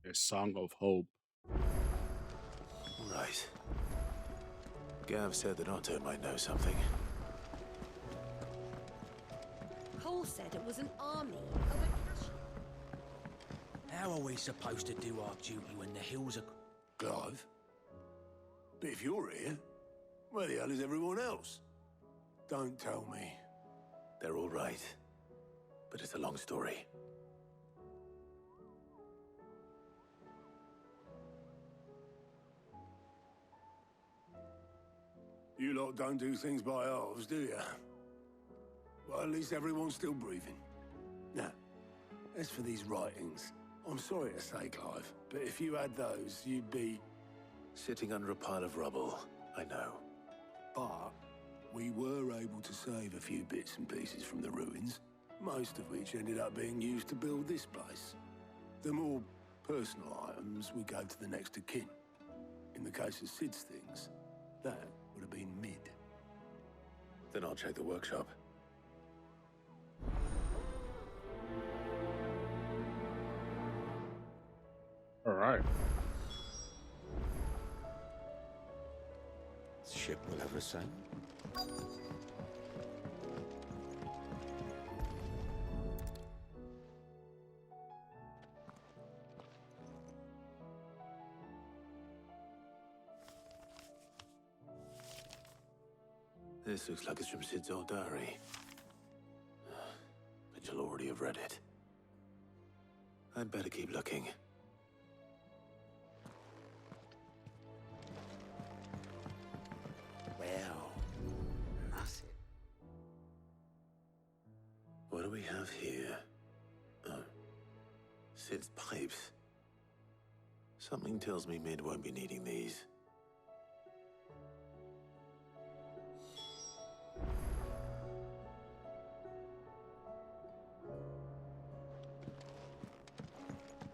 A song of hope. Right. Gav said that Otto might know something. Cole said it was an army of a How are we supposed to do our duty when the hills are... Clive? But if you're here, where the hell is everyone else? Don't tell me. They're all right. But it's a long story. You lot don't do things by halves, do you? Well, at least everyone's still breathing. Now, as for these writings, I'm sorry to say, Clive, but if you had those, you'd be... Sitting under a pile of rubble, I know. But we were able to save a few bits and pieces from the ruins, most of which ended up being used to build this place. The more personal items we gave to the next of kin. In the case of Sid's things, that would have been mid. Then I'll check the workshop. All right. Ship will have a say. This looks like it's from Sid's old diary. But you'll already have read it. I'd better keep looking. Well, nothing. What do we have here? Oh. Sid's pipes. Something tells me Mid won't be needing these.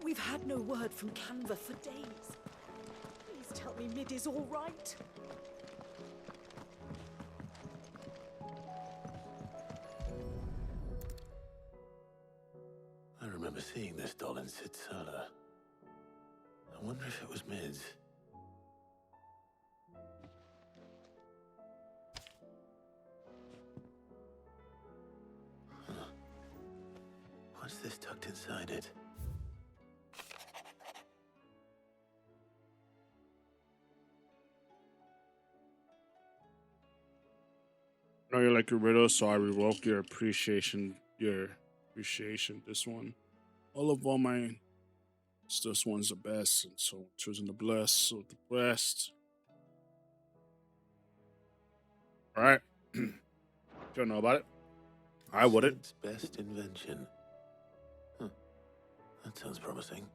We've had no word from Canva for days. Please tell me Mid is all right. I remember seeing this doll in Sid's cellar. I wonder if it was Mid's. Huh. What's this tucked inside it? I know you like your riddle, so I revoke your appreciation. This one. All of all mine. This one's the best, and so choosing the blessed, so the best. All right. Don't know about it. I wouldn't. Sid's best invention. Huh. That sounds promising.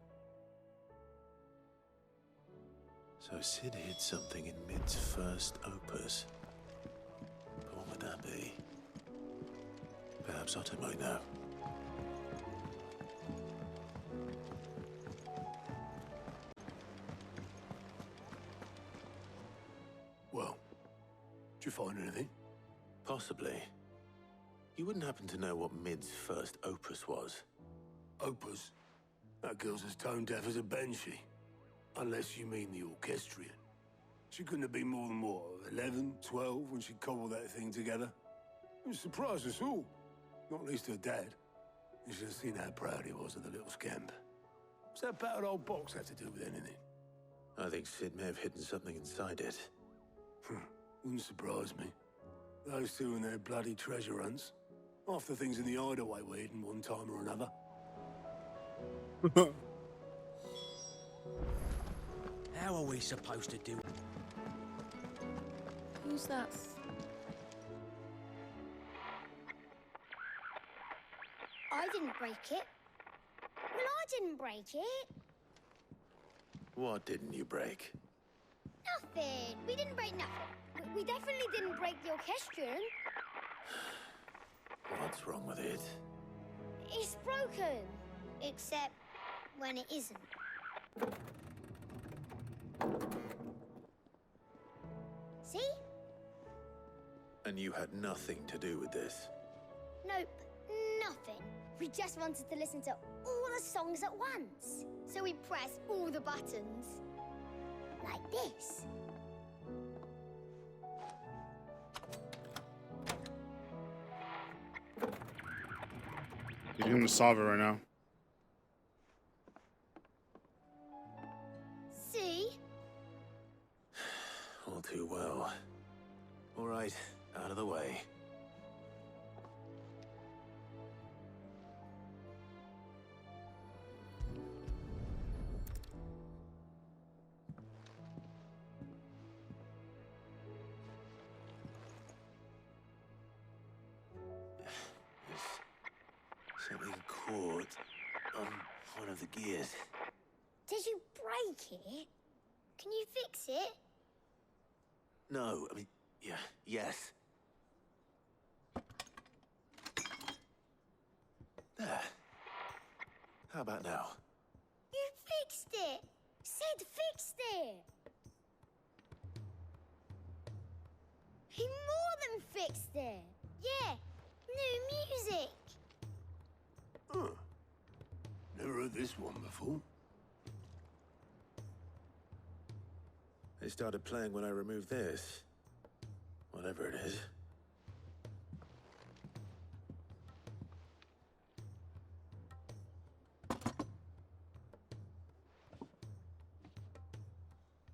So Sid hid something in Mid's first opus. But what would that be? Perhaps Otto might know. Well, did you find anything? Possibly. You wouldn't happen to know what Mid's first opus was? Opus? That girl's as tone deaf as a banshee. Unless you mean the orchestrion. She couldn't have been more than, what, 11, 12 when she cobbled that thing together? It surprised us all. Not least her dad. You should have seen how proud he was of the little scamp. What's that battered old box have to do with anything? I think Sid may have hidden something inside it. Wouldn't surprise me. Those two and their bloody treasure hunts. Half the things in the hideaway were hidden one time or another. How are we supposed to do... Who's that? I didn't break it. Well, I didn't break it. What didn't you break? Nothing. We didn't break nothing. We definitely didn't break the orchestrion. What's wrong with it? It's broken. Except when it isn't. See? And you had nothing to do with this? Nope. Nothing. We just wanted to listen to all the songs at once. So we pressed all the buttons. Like this. You're gonna solve it right now. See? All too well. All right, out of the way. There's something caught on one of the gears. Did you break it? Can you fix it? No, I mean, yes. There. How about now? You fixed it! Sid fixed it! He more than fixed it! Yeah, new music! Huh. Never heard this one before. They started playing when I removed this. Whatever it is.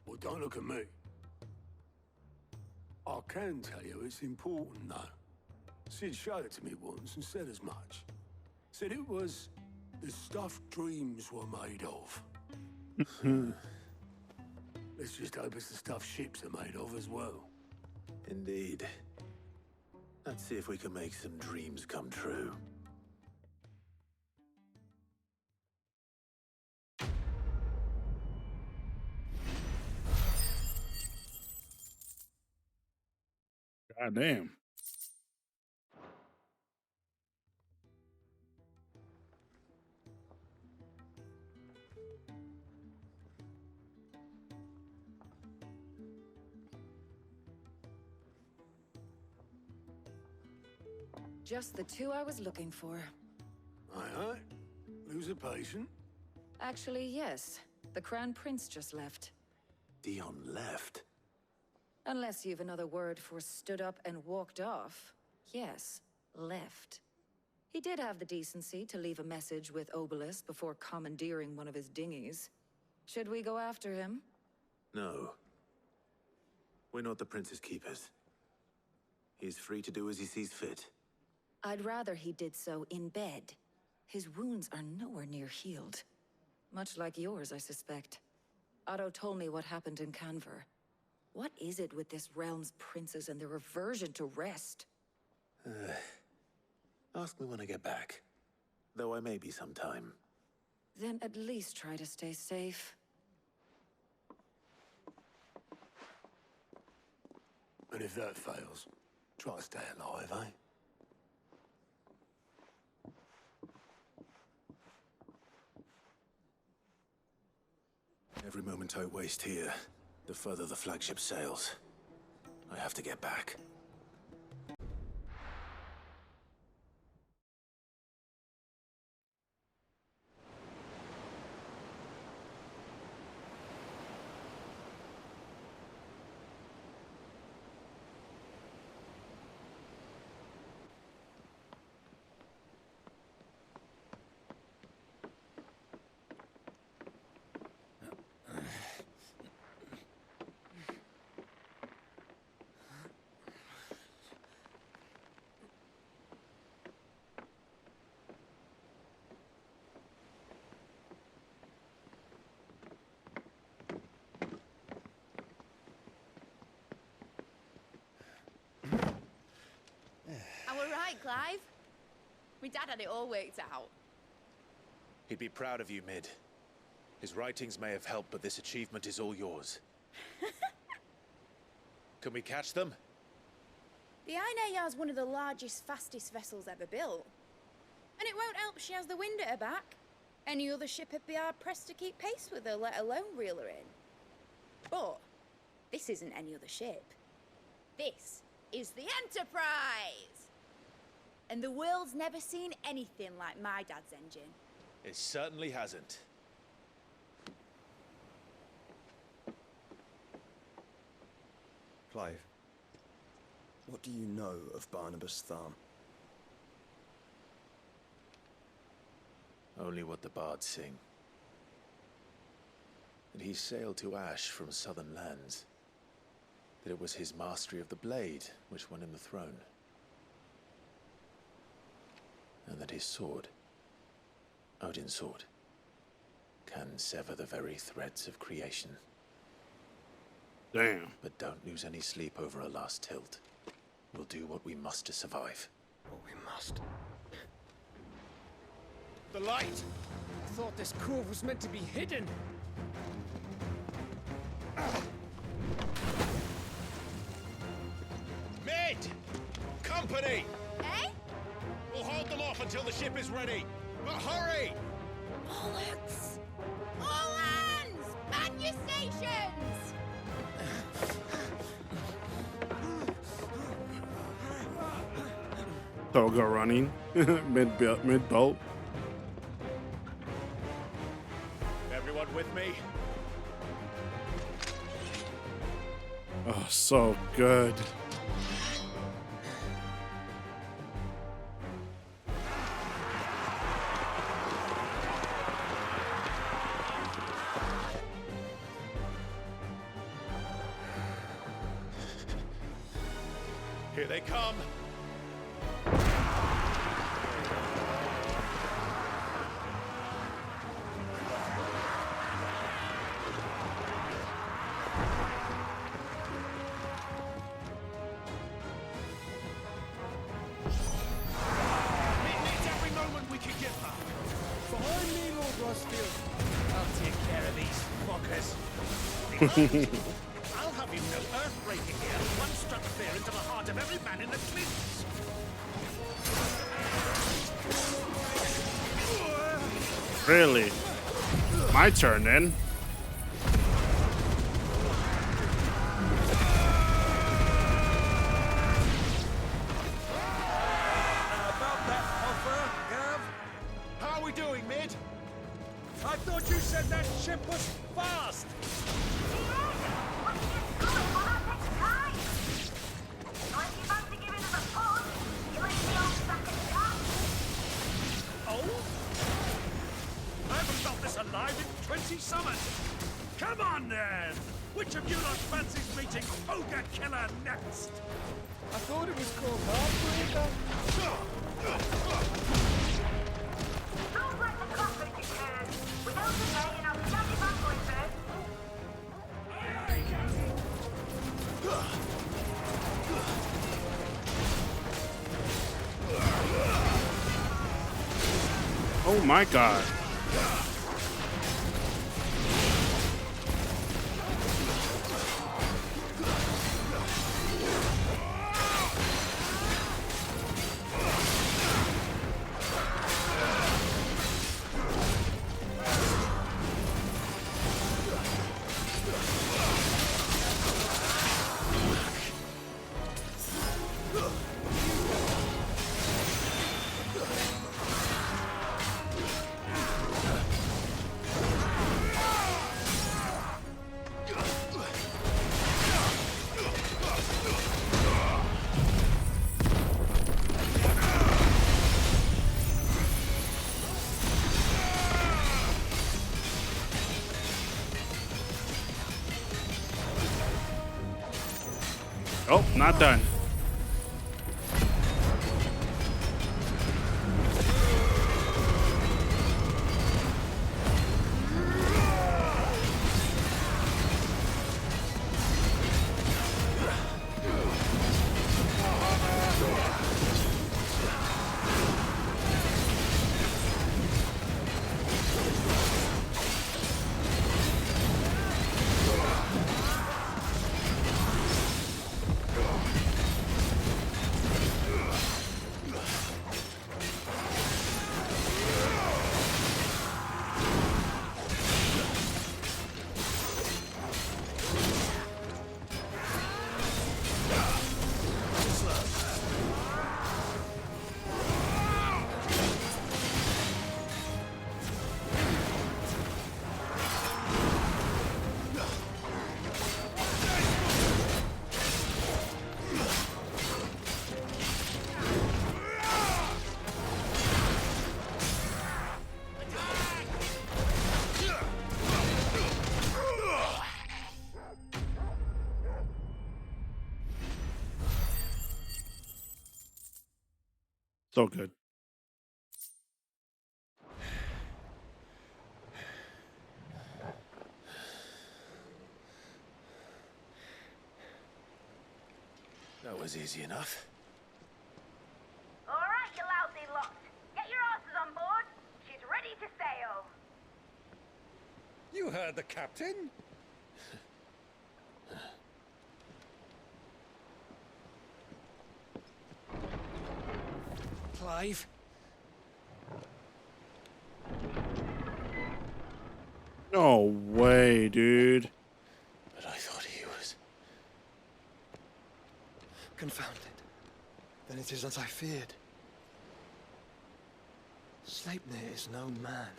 Well, don't look at me. I can tell you it's important, though. Sid showed it to me once and said as much. Said it was the stuff dreams were made of. Let's just hope it's the stuff ships are made of as well. Indeed. Let's see if we can make some dreams come true. God damn. Just the two I was looking for. Aye. Lose a patient? Actually, yes. The Crown Prince just left. Dion left. Unless you've another word for stood up and walked off. Yes, left. He did have the decency to leave a message with Obelisk before commandeering one of his dinghies. Should we go after him? No. We're not the Prince's keepers. He's free to do as he sees fit. I'd rather he did so in bed. His wounds are nowhere near healed. Much like yours, I suspect. Otto told me what happened in Canver. What is it with this realm's princes and their aversion to rest? Ask me when I get back. Though I may be sometime. Then at least try to stay safe. And if that fails, try to stay alive, eh? Every moment I waste here, the further the flagship sails. I have to get back. Am I right, Clive? My dad had it all worked out. He'd be proud of you, Mid. His writings may have helped, but this achievement is all yours. Can we catch them? The Ainayar's one of the largest, fastest vessels ever built. And it won't help she has the wind at her back. Any other ship would be hard-pressed to keep pace with her, let alone reel her in. But this isn't any other ship. This is the Enterprise! And the world's never seen anything like my dad's engine. It certainly hasn't. Clive, what do you know of Barnabas Tharm? Only what the bards sing. That he sailed to Ash from southern lands. That it was his mastery of the blade which won him the throne. And that his sword, Odin's sword, can sever the very threads of creation. Damn. But don't lose any sleep over a last tilt. We'll do what we must to survive. What we must. The light! I thought this cove was meant to be hidden. Mid! Company! Eh? We'll hold them off until the ship is ready. But hurry! Bollocks! All hands! Man your stations! Toga running mid boat. Everyone with me? Oh, so good. Here they come. It needs every moment we can get back. Behind me, Lord Rosfield. I'll take care of these fuckers. I'll have you know earthbreaking here. One struck fear into the heart of every man in the cliffs. Really? My turn then. About that offer, Gav? How are we doing, Mid? I thought you said that ship was fast. Oh? I haven't felt this alive in 20 summers. Come on, then! Which of you lot fancies meeting Ogre Killer next? I thought it was called Heartbreaker. Oh my god. Oh, not done. So good. That was easy enough. All right, you lousy lot. Get your asses on board. She's ready to sail. You heard the captain. Clive? No way, dude. But I thought he was... Confounded. Then it is as I feared. Sleipnir is no man,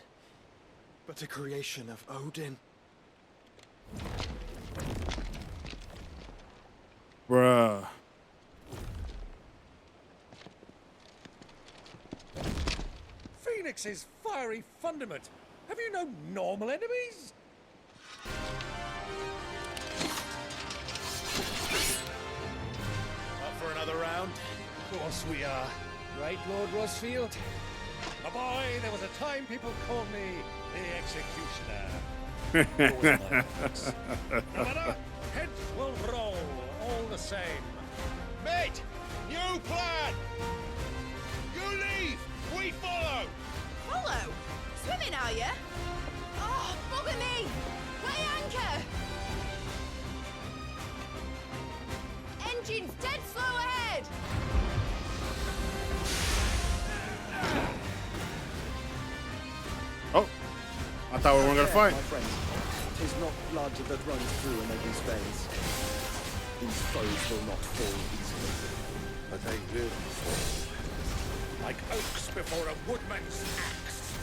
but a creation of Odin. Bruh. Phoenix's fiery fundament. Have you no normal enemies? Up for another round? Of course we are. Right, Lord Rosfield? A boy, there was a time people called me the Executioner. No matter, heads will roll all the same. Mate! New plan! You leave! We follow! Follow? Swimming, are you? Oh, bugger me! Weigh anchor! Engine's dead slow ahead! Oh, I thought we weren't gonna fight. My friend, 'tis not blood that runs through a maiden's veins. These foes will not fall easily. But they will fall. Like oaks before a woodman's axe.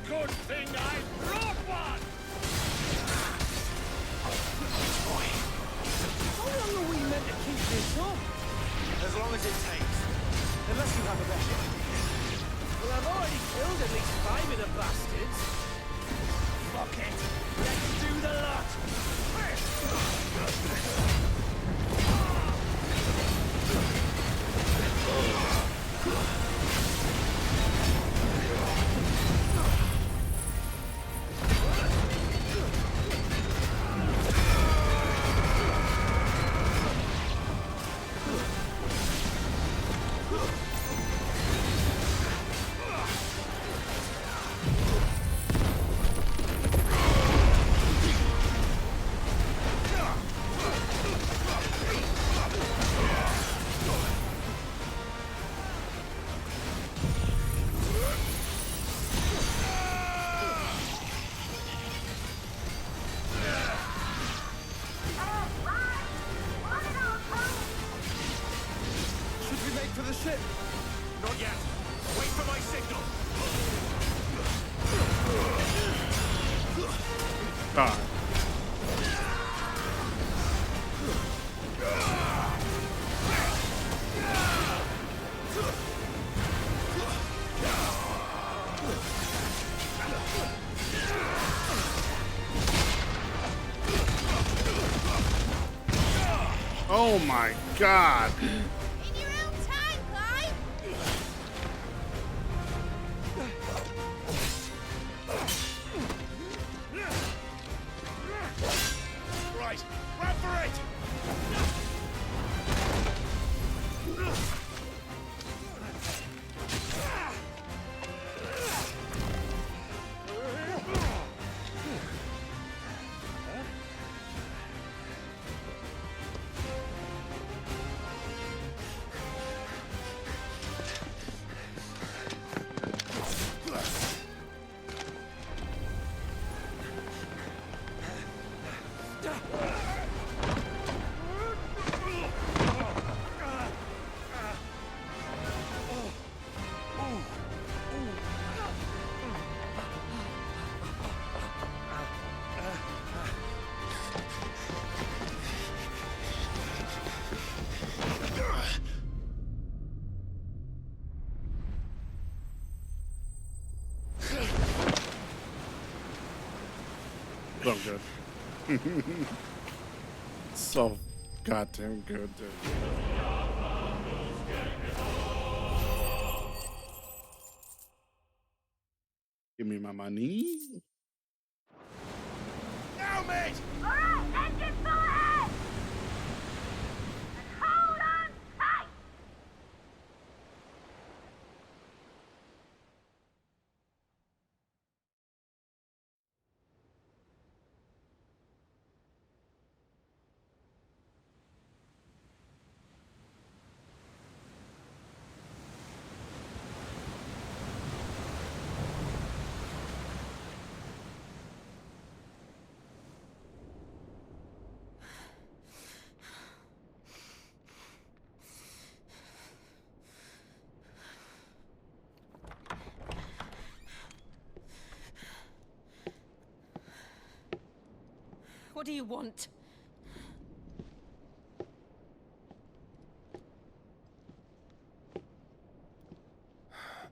Good thing I brought one! How long are we meant to keep this up? As long as it takes. Unless you have a better idea. Well, I've already killed at least 5 of the bastards. Fuck it. Let's do the lot. Not yet. Wait for my signal. God. Oh my God. In your own time, Clive! Right, grab for it! So good. So goddamn good, dude. Give me my money. Now, mate! Alright, engine full ahead! And hold on tight! What do you want?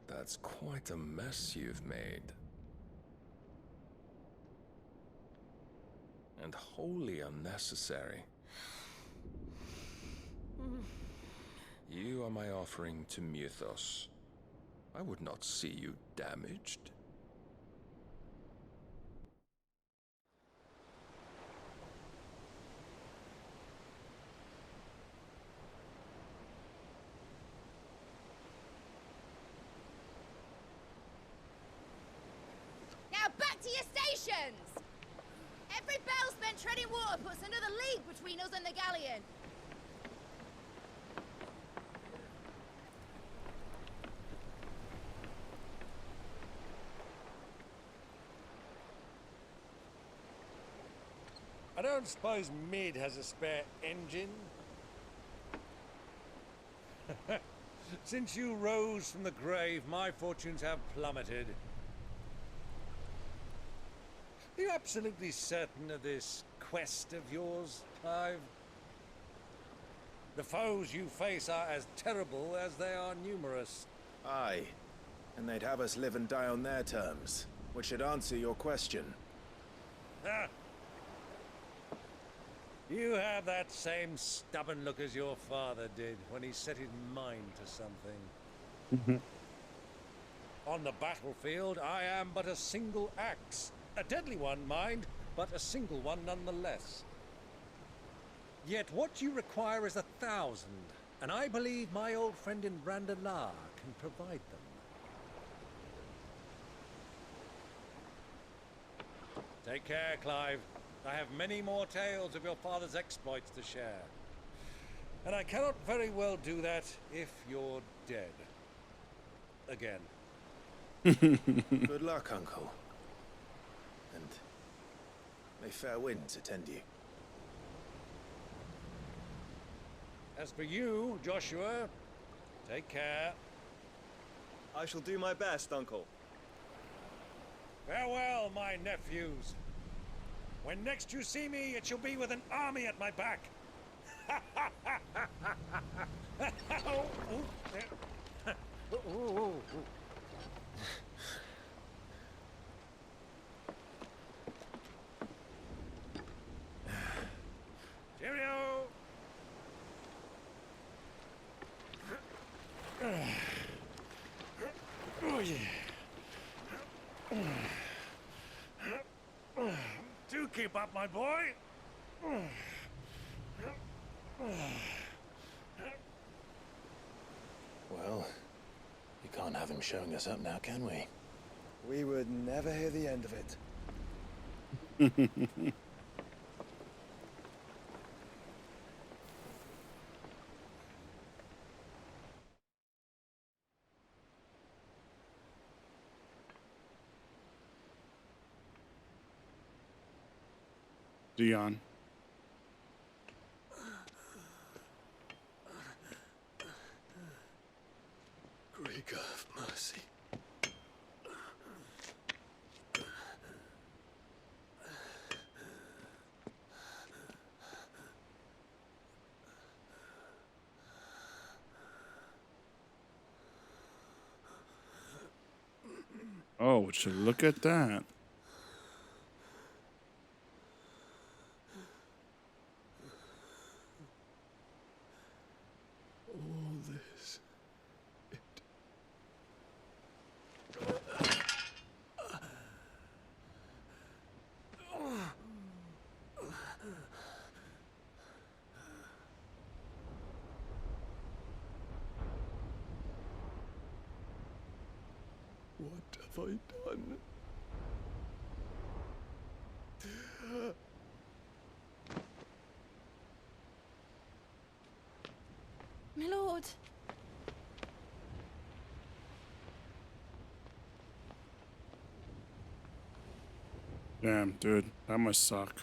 That's quite a mess you've made. And wholly unnecessary. You are my offering to Mythos. I would not see you damaged. Now back to your stations! Every bell spent treading water puts another league between us and the galleon. I don't suppose Mid has a spare engine? Since you rose from the grave, my fortunes have plummeted. Are you absolutely certain of this quest of yours, Clive? The foes you face are as terrible as they are numerous. Aye, and they'd have us live and die on their terms, which should answer your question. Ah. You have that same stubborn look as your father did when he set his mind to something. On the battlefield, I am but a single axe. A deadly one, mind, but a single one nonetheless. Yet what you require is 1,000, and I believe my old friend in Randalar can provide them. Take care, Clive. I have many more tales of your father's exploits to share. And I cannot very well do that if you're dead. Again. Good luck, Uncle. And may fair winds attend you. As for you, Joshua, take care. I shall do my best, Uncle. Farewell, my nephews. When next you see me, it shall be with an army at my back. Cheerio! Oh, yeah. Do keep up, my boy. Well, you can't have him showing us up now, can we? We would never hear the end of it. Dion. Greek of mercy. Oh, would you look at that? All this. have I done? My lord. Damn, dude, that must suck.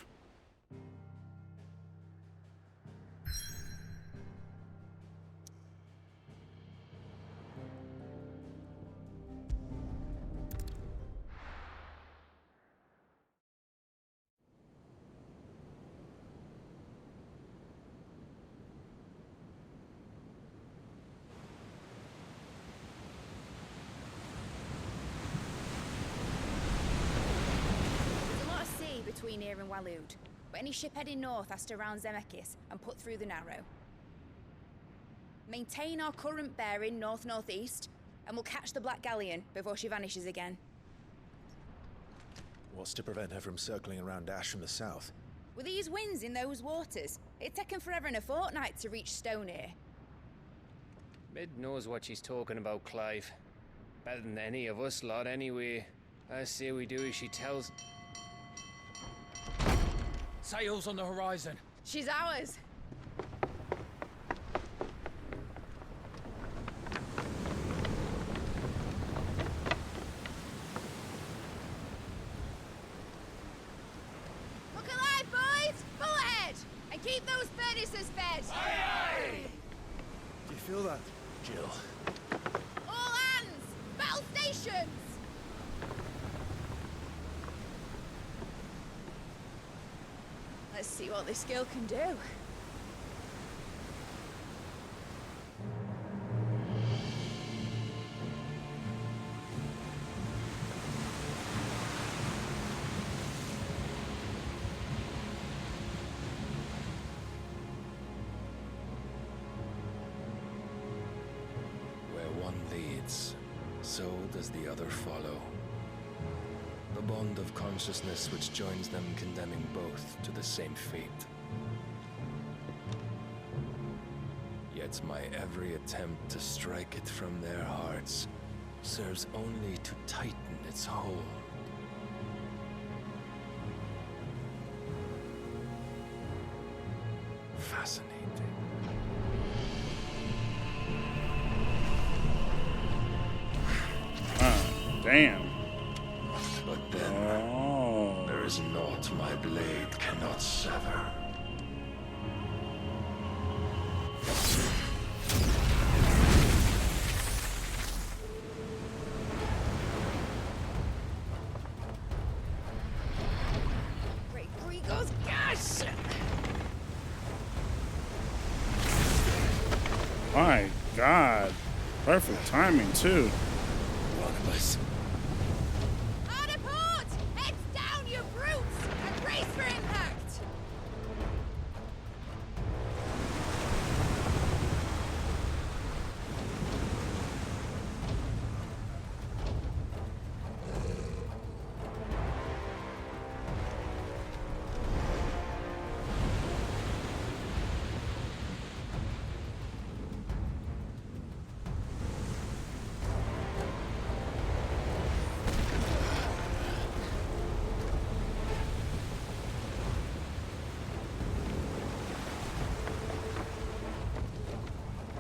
There's a lot of sea between here and Waloed, but any ship heading north has to round Zemeckis and put through the Narrow. Maintain our current bearing north-northeast, and we'll catch the Black Galleon before she vanishes again. What's to prevent her from circling around Ash from the south? With these winds in those waters, it'd take 'em forever and a fortnight to reach Stonehere. Mid knows what she's talking about, Clive. Better than any of us lot, anyway. I say we do as she tells. Sails on the horizon. She's ours. Look alive, boys! Pull ahead! And keep those furnaces fed! Do you feel that? Jill. All hands! Battle stations! Let's see what this girl can do. Where one leads, so does the other follow. The bond of consciousness which joins them condemning both to the same fate. Yet my every attempt to strike it from their hearts serves only to tighten its hold. Fascinating. Damn. But then, there is naught my blade cannot sever. Great Gregor's gosh! My God. Perfect timing, too. Barnabas. Hard a port! Heads down, you brutes! And brace for impact!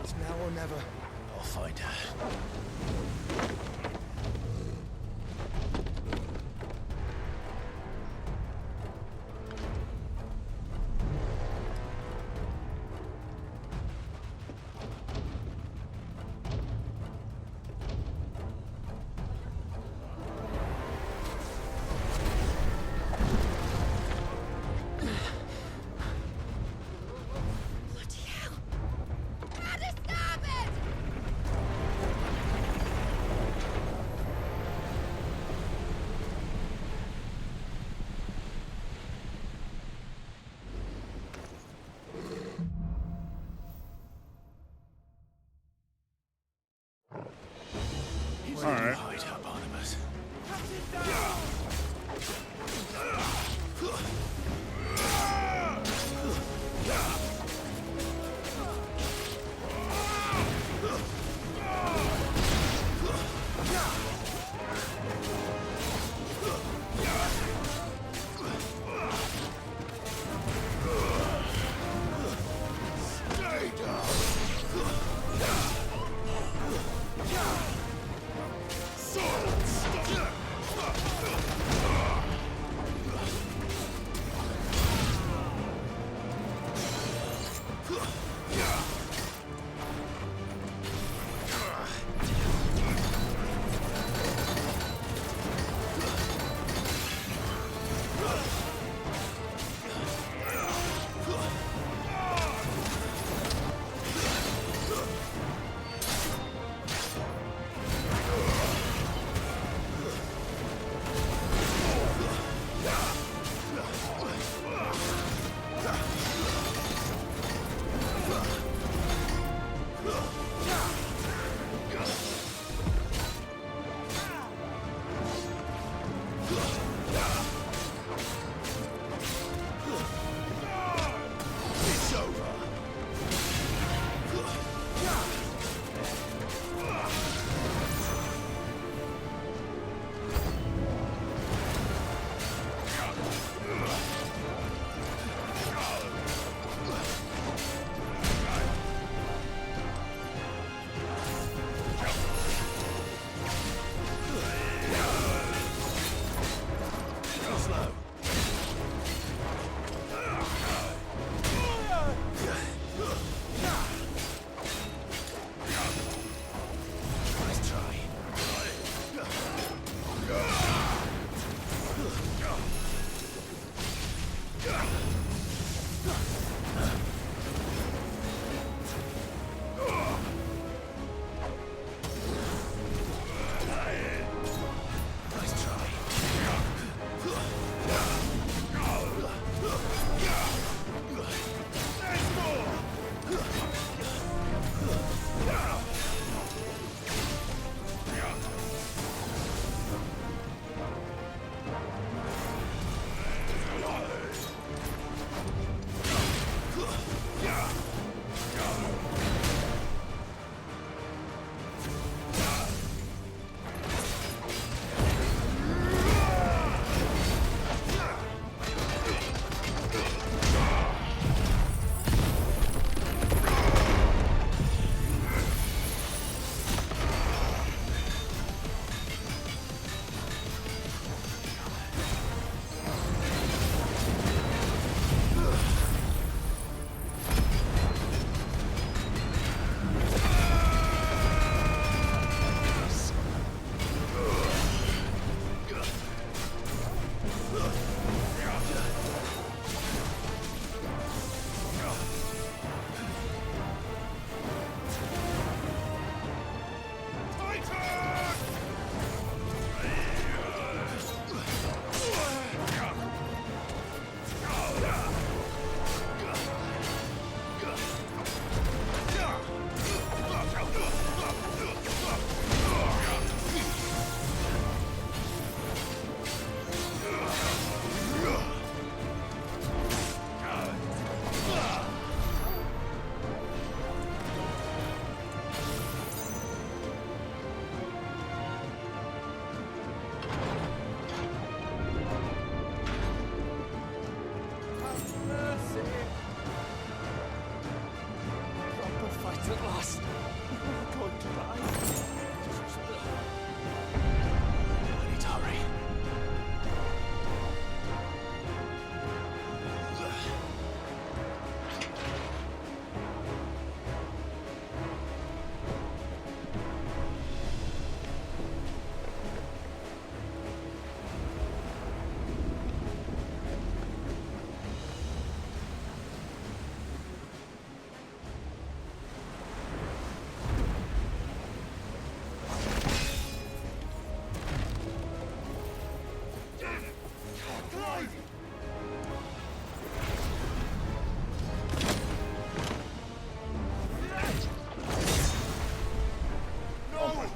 It's now or never. I'll find her. Bloody hell! Hard a starboard!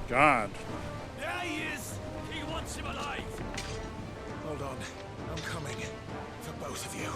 God. There he is! He wants him alive! Hold on. I'm coming. For both of you.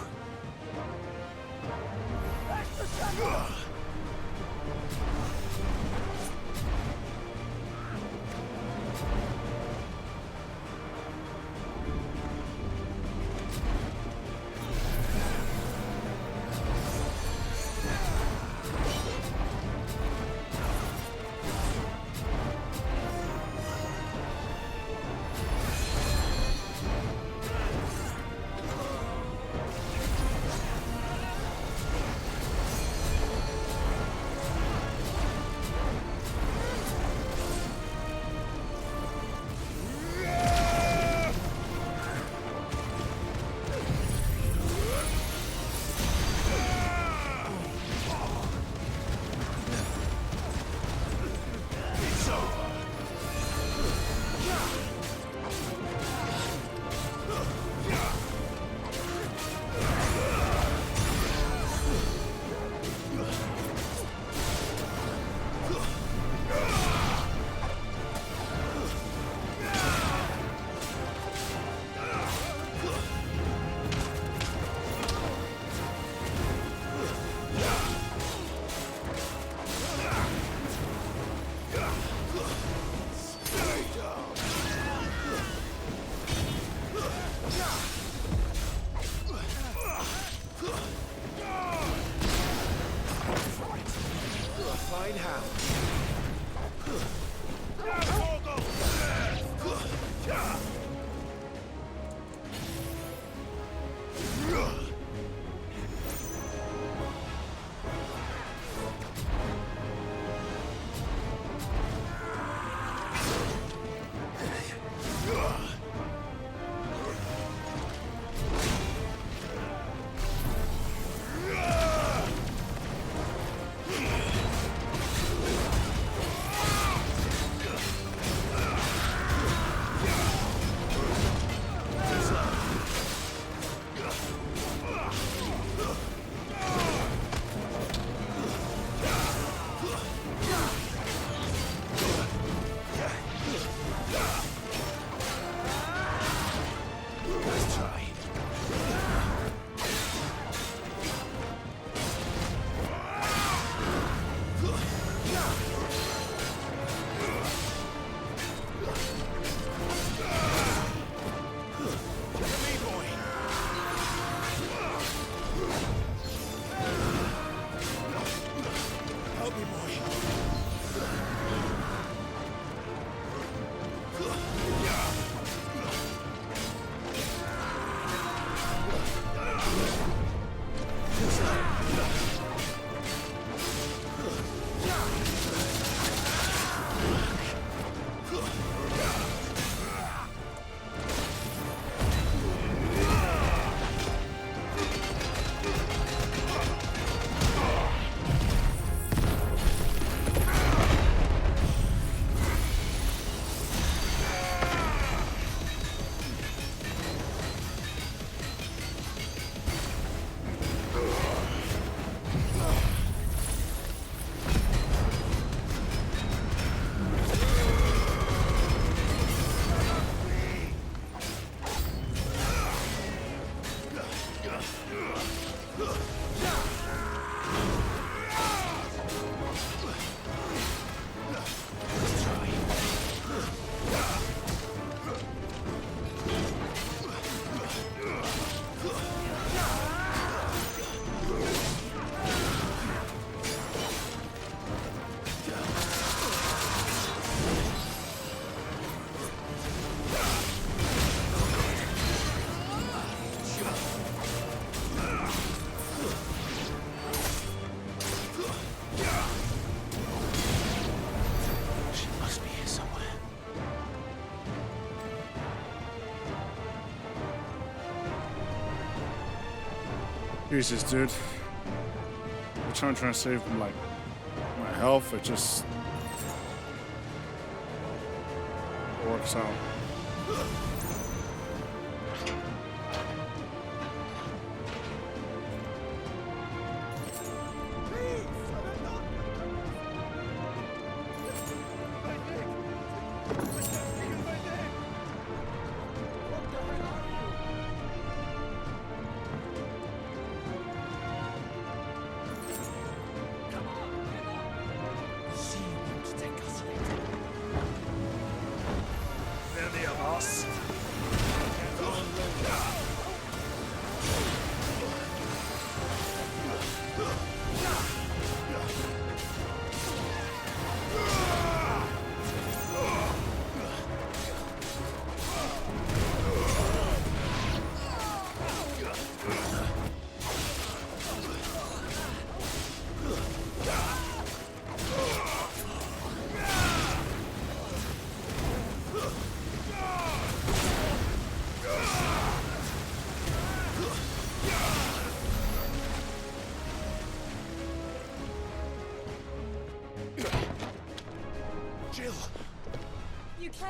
Jesus, dude. I'm trying to save like my health. It just works out.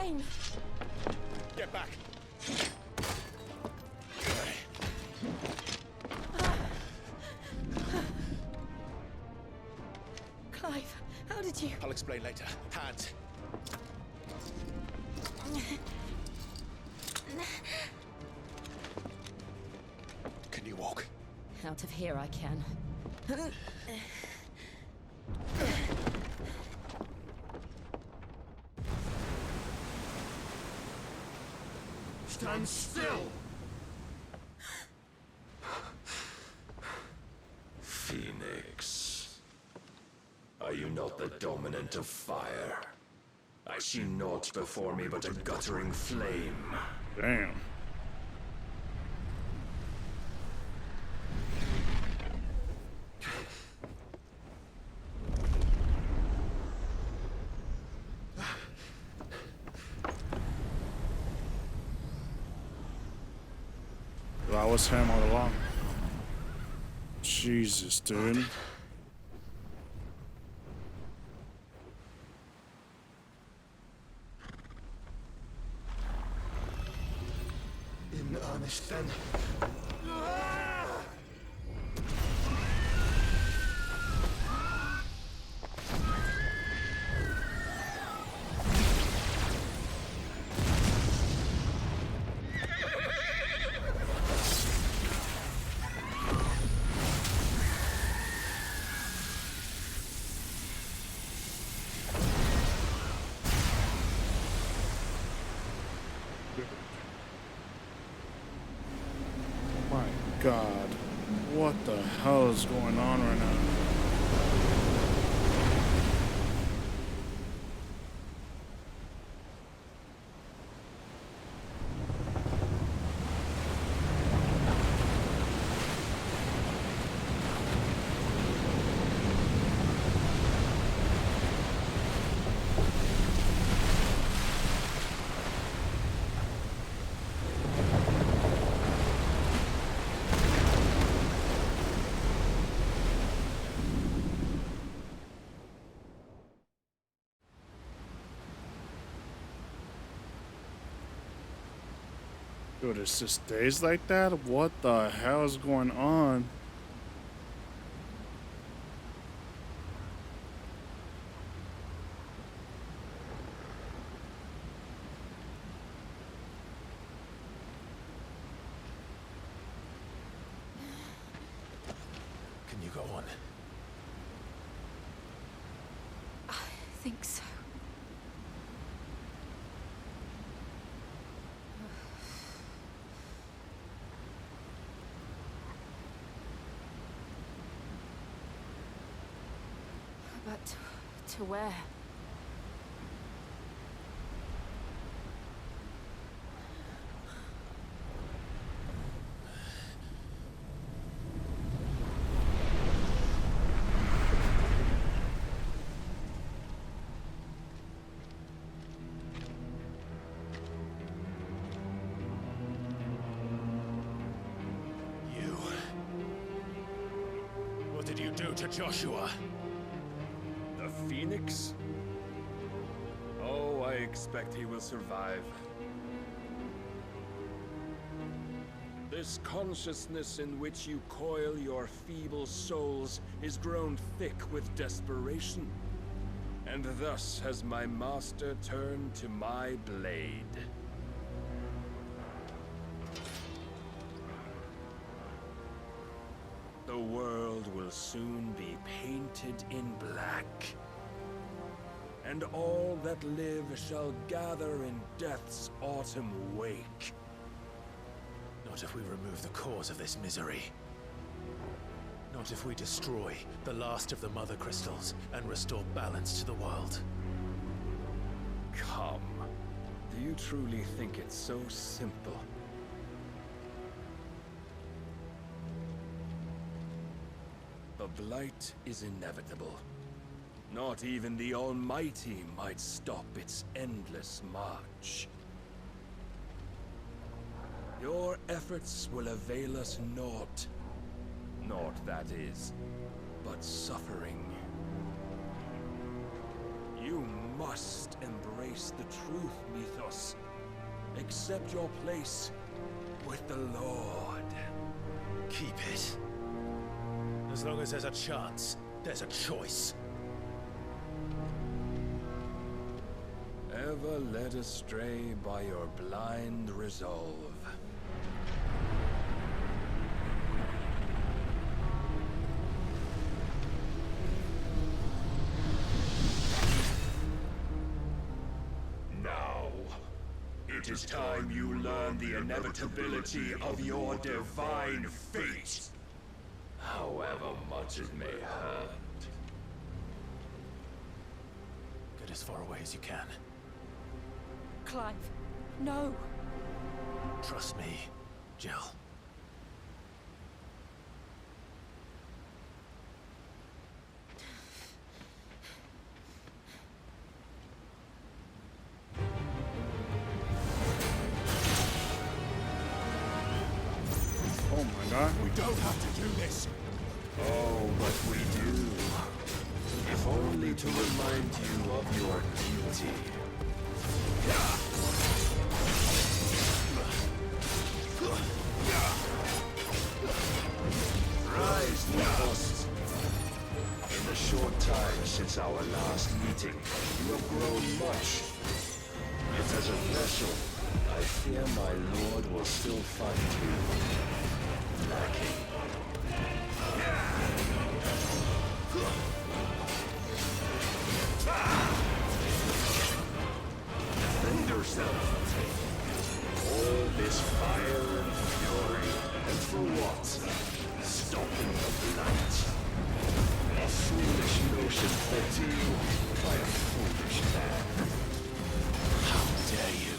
flame. Get back! Clive, how did you... I'll explain later. Hands. Can you walk? Out of here I can. Stand still! Phoenix. Are you not the dominant of fire? I see naught before me but a guttering flame. Damn. That was him all along. Jesus, dude. In earnest, then. My God. What the hell is going on right now? Dude, it's just days like that? What the hell is going on? Can you go on? I think so. But to where? You... What did you do to Joshua? The Phoenix? Oh, I expect he will survive. This consciousness in which you coil your feeble souls is grown thick with desperation. And thus has my master turned to my blade. The world will soon be painted in black. And all that live shall gather in death's autumn wake. Not if we remove the cause of this misery. Not if we destroy the last of the Mother Crystals and restore balance to the world. Come. Do you truly think it's so simple? The blight is inevitable. Not even the Almighty might stop its endless march. Your efforts will avail us naught. Naught, that is, but suffering. You must embrace the truth, Mythos. Accept your place with the Lord. Keep it. As long as there's a chance, there's a choice. Ever led astray by your blind resolve. Now, it is time you learn the inevitability of your divine fate, however much it may hurt. Get as far away as you can. Clive, no. Trust me, Jill. Oh my god. We don't have to do this. Oh, but we do. If only to remind you of your duty. Rise, Mythos. In the short time since our last meeting, you have grown much. Yet as a vessel, I fear my lord will still find you lacking. Defend yourself. All this fire and fury, and for what? Stopping the blight. A foolish notion fed to you by a foolish man. How dare you?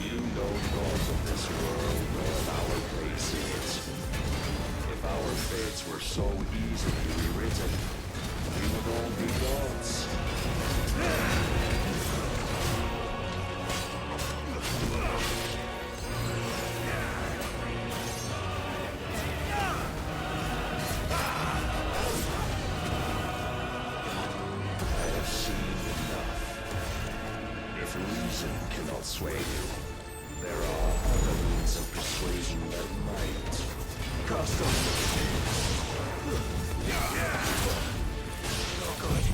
You know naught of this world nor of our place in it. If our fates were so easily rewritten, we would all be gods. I have seen enough. If reason cannot sway you, there are other means of persuasion that might. Cast off. Oh, good.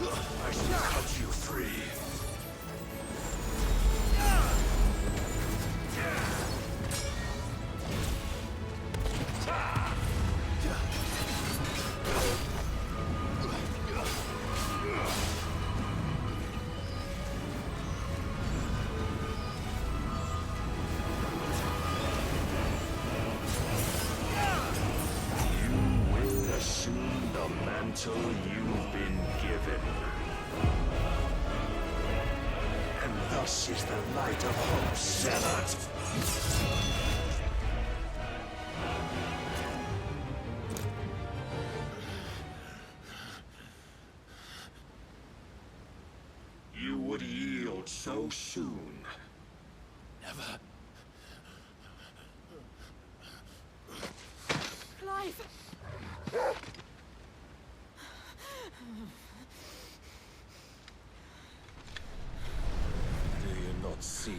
I shall cut you free. You will assume the mantle you've been given. And thus is the light of hope severed. You would yield so soon. Never. Clive! Do you not see?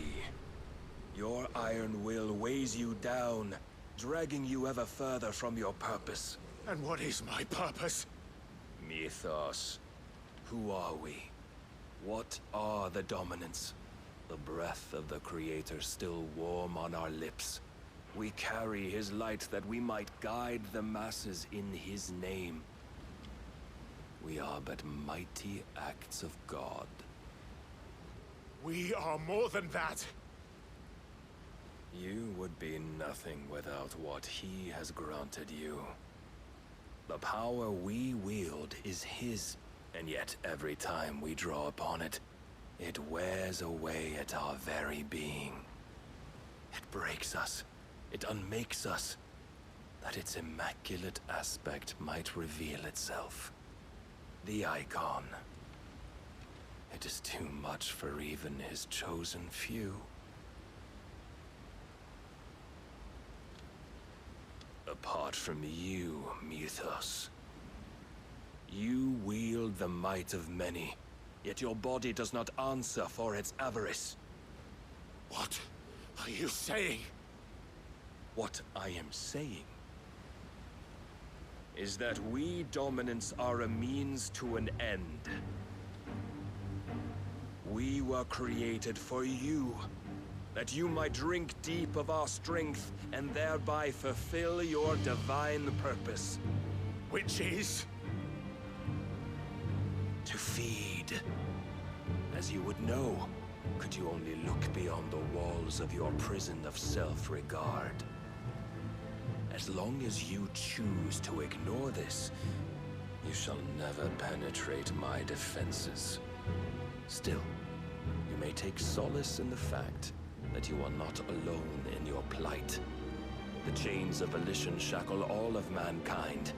Your iron will weighs you down, dragging you ever further from your purpose. And what is my purpose? Mythos. Who are we? What are the dominants? The breath of the Creator still warm on our lips. We carry his light that we might guide the masses in his name. We are but mighty acts of God. We are more than that. You would be nothing without what he has granted you. The power we wield is his, and yet every time we draw upon it, it wears away at our very being. It breaks us. It unmakes us, that its immaculate aspect might reveal itself. The icon. It is too much for even his chosen few. Apart from you, Mythos. You wield the might of many, yet your body does not answer for its avarice. What are you saying? What I am saying is that we dominants are a means to an end. We were created for you, that you might drink deep of our strength and thereby fulfill your divine purpose. Which is? To feed. As you would know, could you only look beyond the walls of your prison of self-regard. As long as you choose to ignore this, you shall never penetrate my defenses. Still, you may take solace in the fact that you are not alone in your plight. The chains of volition shackle all of mankind,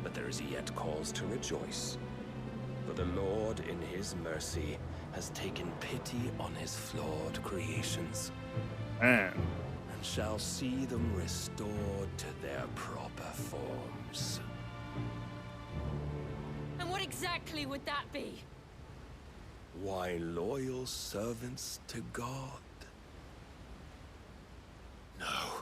but there is yet cause to rejoice. For the Lord, in his mercy, has taken pity on his flawed creations. Man. And shall see them restored to their proper forms. And what exactly would that be? Why, loyal servants to God. No.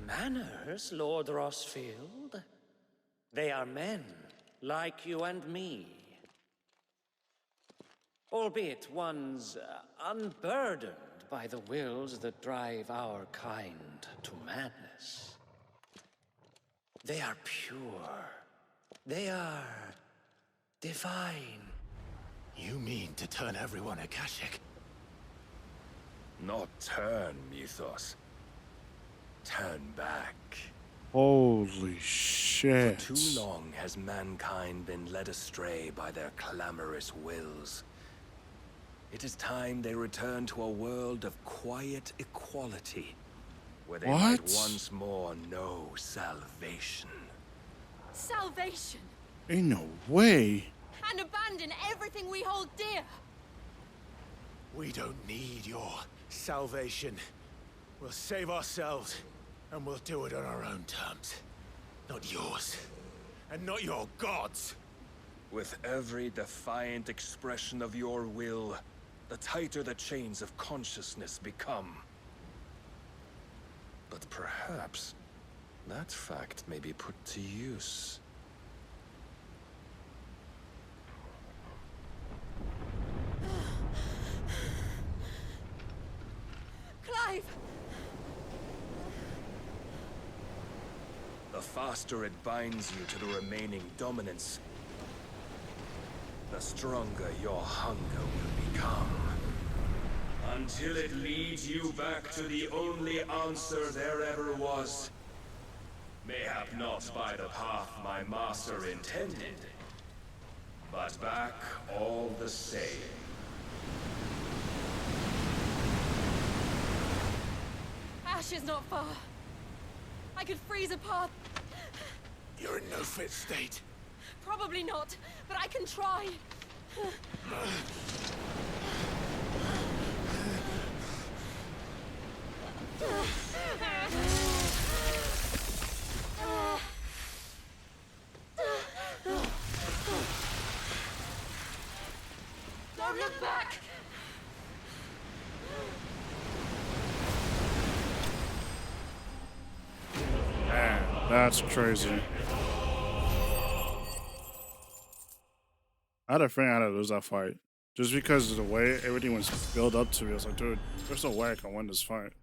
Manners, Lord Rossfield? They are men, like you and me. Albeit ones unburdened by the wills that drive our kind to madness. They are pure. They are divine. You mean to turn everyone Akashic? Not turn, Mythos. Turn back. Holy shit. For too long has mankind been led astray by their clamorous wills. It is time they return to a world of quiet equality, where they might once more know salvation. Salvation? Ain't no way. And abandon everything we hold dear? We don't need your salvation. We'll save ourselves, and we'll do it on our own terms. Not yours, and not your gods. With every defiant expression of your will, the tighter the chains of consciousness become. But perhaps that fact may be put to use. Clive! The faster it binds you to the remaining dominance, the stronger your hunger will become. Until it leads you back to the only answer there ever was. Mayhap not by the path my master intended, but back all the same. Ash is not far. I could freeze a path. You're in no fit state. Probably not, but I can try. Don't look back! Man, that's crazy. I had a feeling I had to lose that fight. Just because of the way everything was built up to me. I was like, dude, there's no way I can win this fight.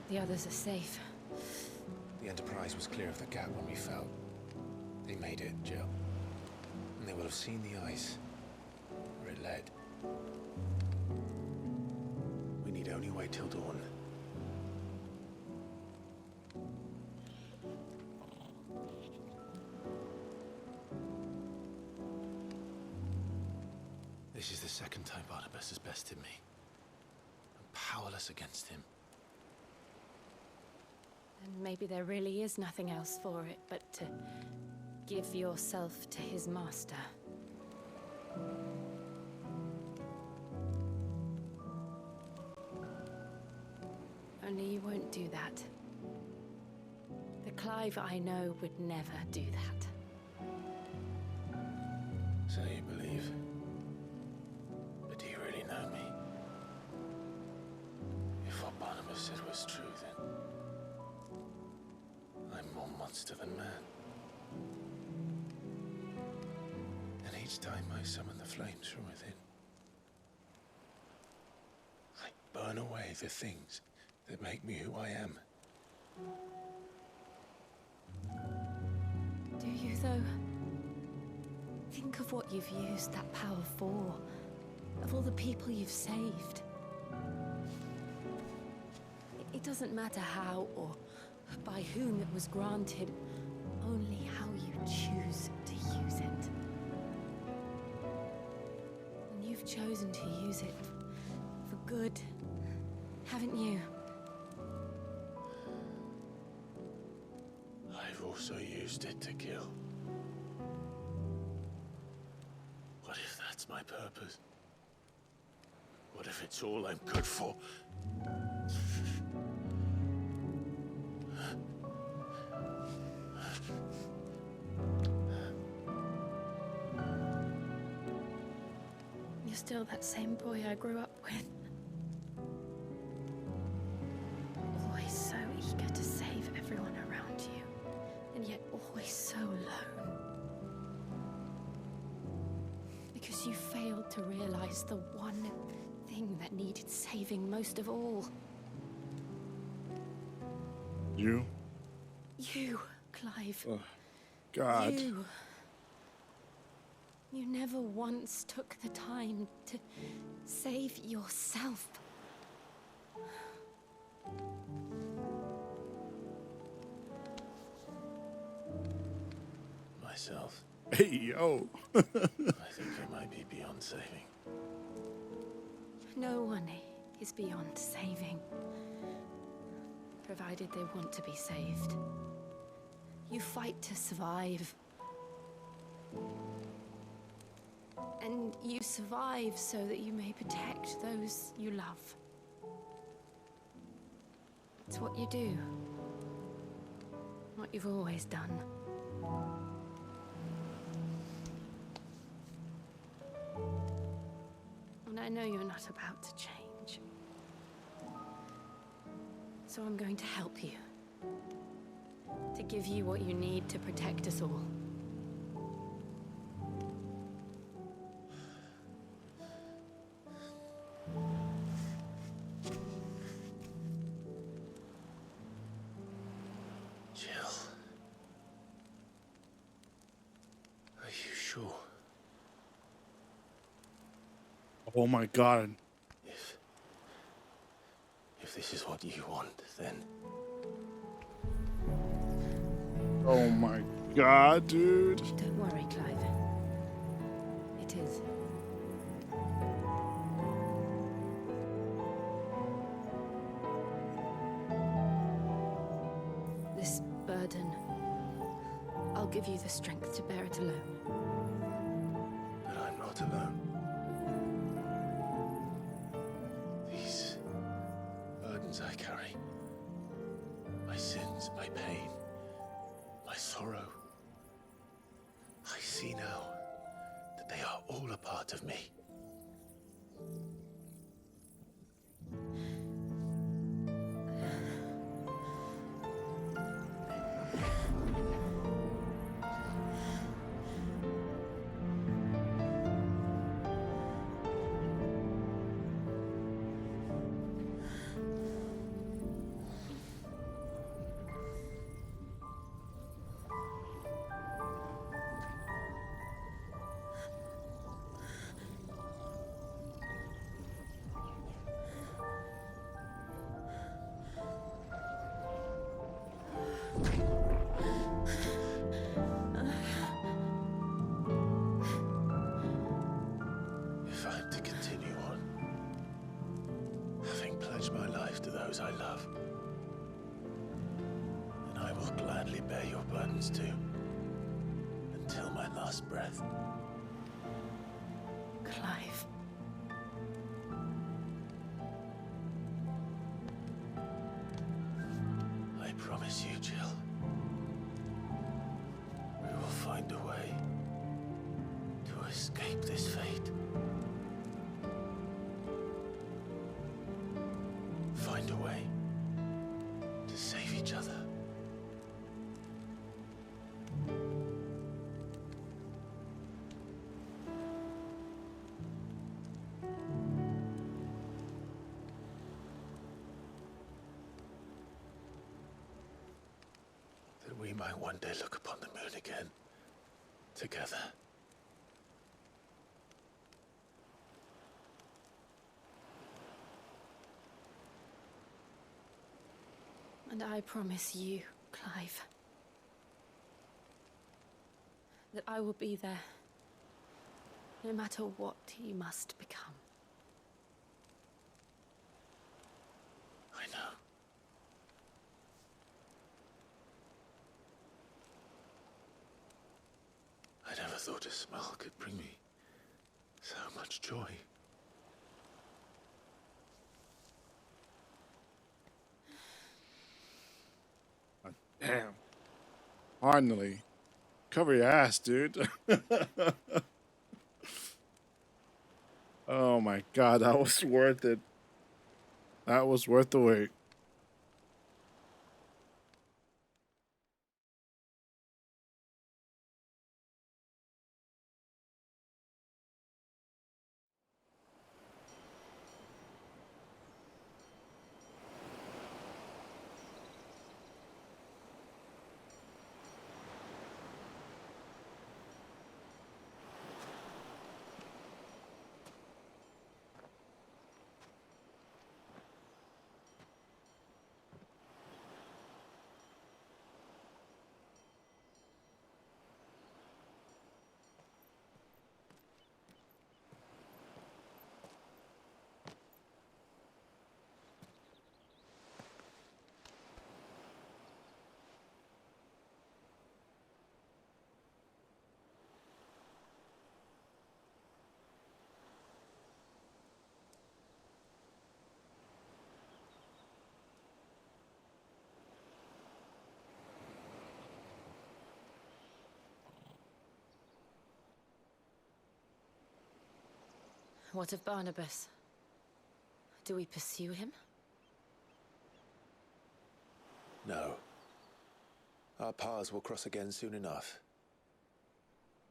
Hope the others are safe. The Enterprise was clear of the gap when we fell. They made it, Jill. And they will have seen the ice where it led. We need only wait till dawn. This is the second time Barnabas has bested me. I'm powerless against him. And maybe there really is nothing else for it but to give yourself to his master. Only you won't do that. The Clive I know would never do that. So you believe? But do you really know me? If what Barnabas said was true, then I'm more monster than man. And each time I summon the flames from within, I burn away the things that make me who I am. Do you, though? Think of what you've used that power for. Of all the people you've saved. It doesn't matter how or by whom it was granted, only how you choose to use it. And you've chosen to use it for good, haven't you? I've also used it to kill. What if that's my purpose? What if it's all I'm good for? You're still that same boy I grew up with. Always so eager to save everyone around you, and yet always so alone. Because you failed to realize the one thing that needed saving most of all. You? You, Clive. Oh, God. You never once took the time to save yourself. Myself? Hey, yo. I think I might be beyond saving. No one is beyond saving, provided they want to be saved. You fight to survive. And you survive so that you may protect those you love. It's what you do. What you've always done. And I know you're not about to change. So I'm going to help you. To give you what you need to protect us all. Jill. Are you sure? Oh my God. If this is what you want, then... Oh my God, dude. Don't worry, Clive. It is. This burden, I'll give you the strength to bear it alone. But I'm not alone. These burdens I carry, my sins, my pain, my sorrow, I see now that they are all a part of me. pledge my life to those I love. And I will gladly bear your burdens too, until my last breath. Clive. I promise you, Jill, we will find a way to escape this fate. Find a way to save each other. That we might one day look upon the moon again, together. And I promise you, Clive, that I will be there, no matter what you must become. I know. I never thought a smile could bring me so much joy. Damn. Finally. Cover your ass, dude. Oh my god, that was worth it. That was worth the wait. What of Barnabas? Do we pursue him? No. Our paths will cross again soon enough,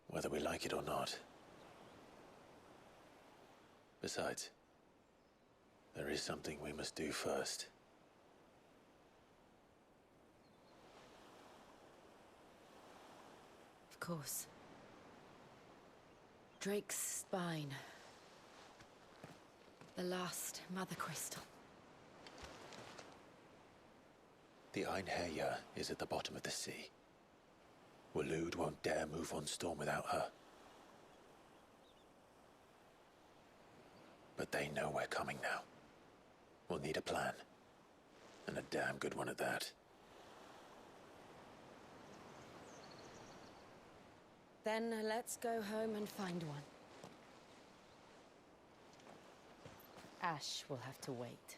whether we like it or not. Besides, there is something we must do first. Of course. Drake's spine. The last Mother Crystal. The Einherjar is at the bottom of the sea. Waloed won't dare move on Storm without her. But they know we're coming now. We'll need a plan. And a damn good one at that. Then let's go home and find one. Ash will have to wait.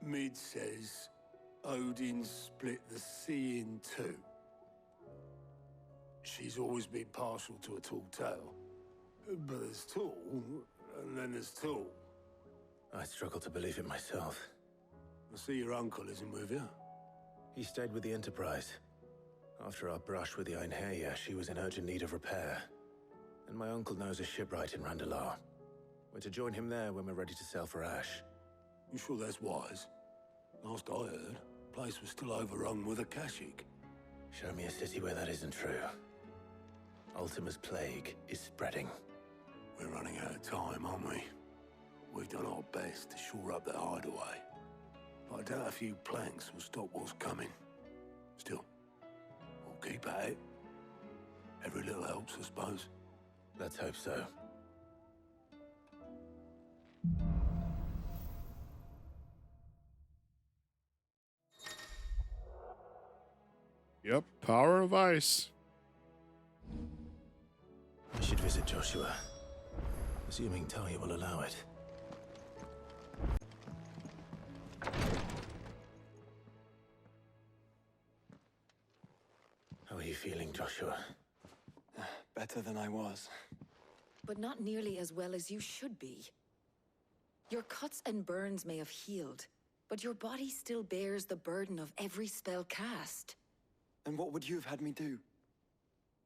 Mid says Odin split the sea in two. She's always been partial to a tall tale. But there's tall, and then there's tall. I struggle to believe it myself. I see your uncle isn't with you. He stayed with the Enterprise. After our brush with the Einherjar, she was in urgent need of repair. And my uncle knows a shipwright in Randalar. We're to join him there when we're ready to sail for Ash. You sure that's wise? Last I heard, the place was still overrun with Akashic. Show me a city where that isn't true. Ultima's plague is spreading. We're running out of time, aren't we? We've done our best to shore up that hideaway. But I doubt a few planks will stop what's coming. Still, we'll keep at it. Every little helps, I suppose. Let's hope so. Yep, power of ice. I should visit Joshua, assuming Talia will allow it. How are you feeling, Joshua? Better than I was. But not nearly as well as you should be. Your cuts and burns may have healed, but your body still bears the burden of every spell cast. And what would you have had me do?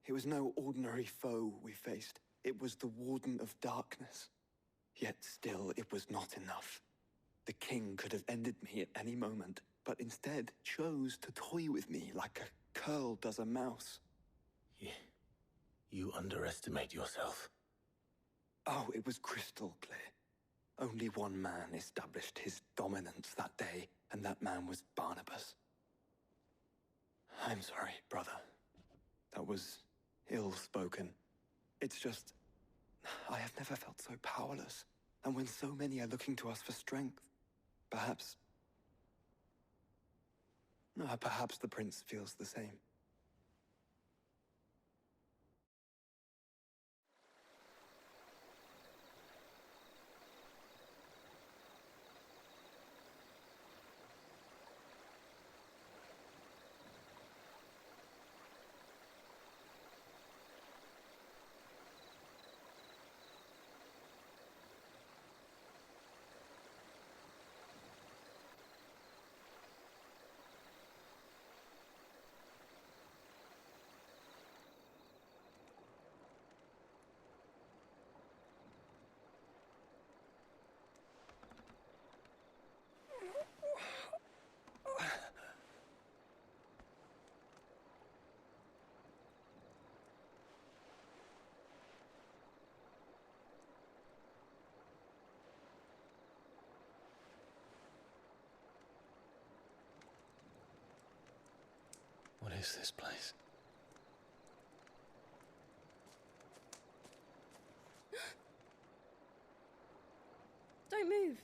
It was no ordinary foe we faced. It was the Warden of Darkness. Yet still, it was not enough. The king could have ended me at any moment, but instead chose to toy with me like a curl does a mouse. You underestimate yourself. Oh, it was crystal clear. Only one man established his dominance that day, and that man was Barnabas. I'm sorry, brother. That was ill-spoken. It's just, I have never felt so powerless. And when so many are looking to us for strength, perhaps the prince feels the same. What is this place? Don't move.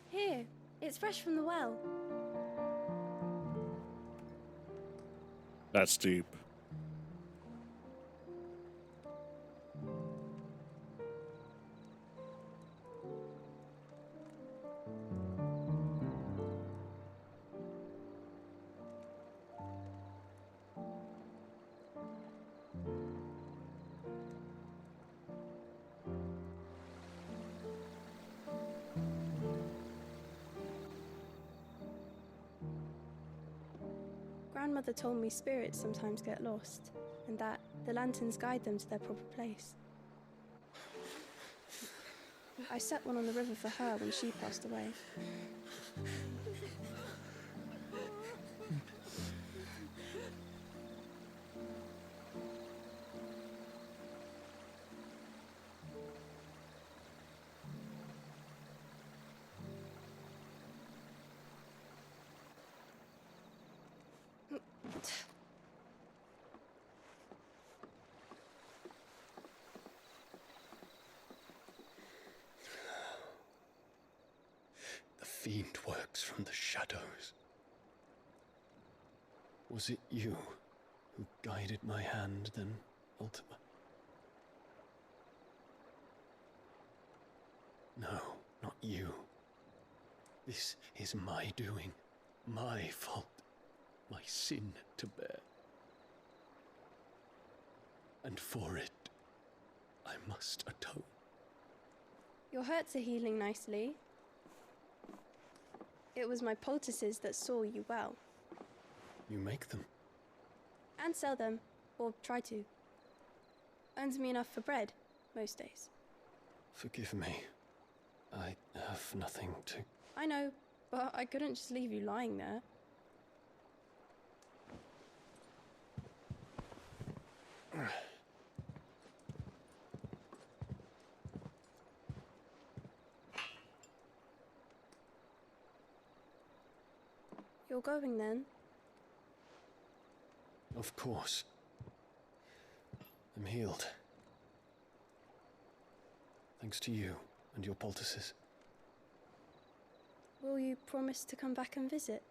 Here, it's fresh from the well. That's deep. Grandmother told me spirits sometimes get lost, and that the lanterns guide them to their proper place. I set one on the river for her when she passed away. The fiend works from the shadows. Was it you who guided my hand then, Ultima? No, not you. This is my doing, my fault, my sin to bear. And for it, I must atone. Your hurts are healing nicely. It was my poultices that saw you well. You make them? And sell them, or try to. Earns me enough for bread, most days. Forgive me. I have nothing to... I know, but I couldn't just leave you lying there. You're going then? Of course. I'm healed. Thanks to you and your poultices. Will you promise to come back and visit?